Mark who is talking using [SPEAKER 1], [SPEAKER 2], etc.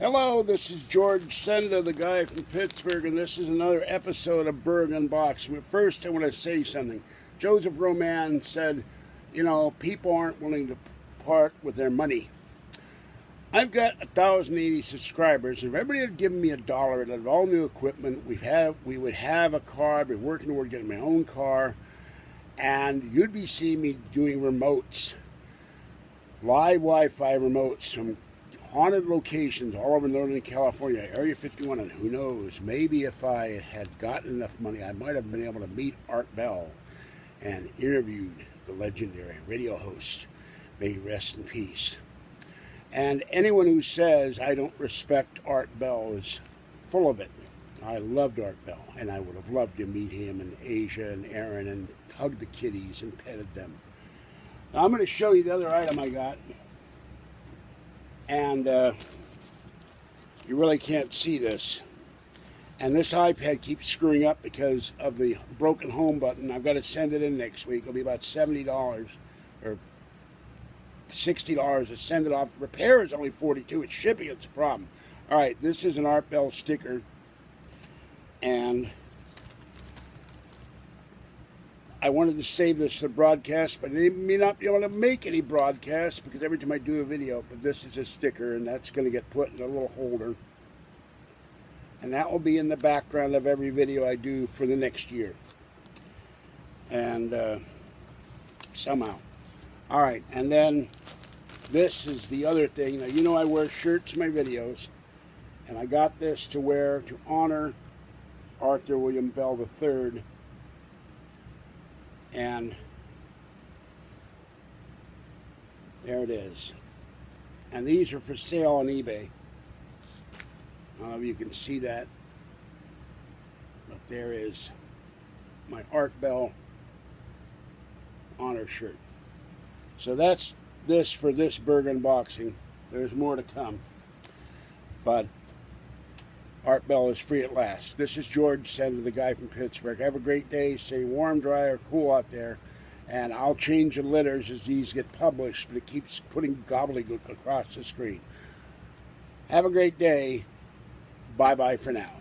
[SPEAKER 1] Hello, this is George Senda, the guy from Pittsburgh, and this is another episode of Burgh Unboxing. But first, I want to say something. Joseph Roman said, people aren't willing to part with their money. I've got 1,080 subscribers. If everybody had given me $1 out of all new equipment, we would have a car. I'd be working toward getting my own car, and you'd be seeing me doing remotes, live Wi-Fi remotes from haunted locations all over Northern California, Area 51, and who knows, maybe if I had gotten enough money, I might have been able to meet Art Bell and interviewed the legendary radio host. May he rest in peace. And anyone who says I don't respect Art Bell is full of it. I loved Art Bell, and I would have loved to meet him and Asia and Aaron and hug the kitties and petted them. Now I'm going to show you the other item I got. And you really can't see this. And this iPad keeps screwing up because of the broken home button. I've got to send it in next week. It'll be about $70 or $60 to send it off. Repair is only $42. It's shipping. It's a problem. All right, this is an Art Bell sticker. And I wanted to save this for the broadcast, but I may not be able to make any broadcasts because every time I do a video, but this is a sticker, and that's going to get put in a little holder. And that will be in the background of every video I do for the next year. And somehow. All right, and then this is the other thing. Now, I wear shirts in my videos, and I got this to wear to honor Arthur William Bell III. And there it is. And these are for sale on eBay. I don't know if you can see that, but there is my Art Bell honor shirt. So that's this for this Burgh Unboxing. There's more to come, but Art Bell is free at last. This is George Senda, the guy from Pittsburgh. Have a great day. Stay warm, dry, or cool out there. And I'll change the letters as these get published, but it keeps putting gobbledygook across the screen. Have a great day. Bye-bye for now.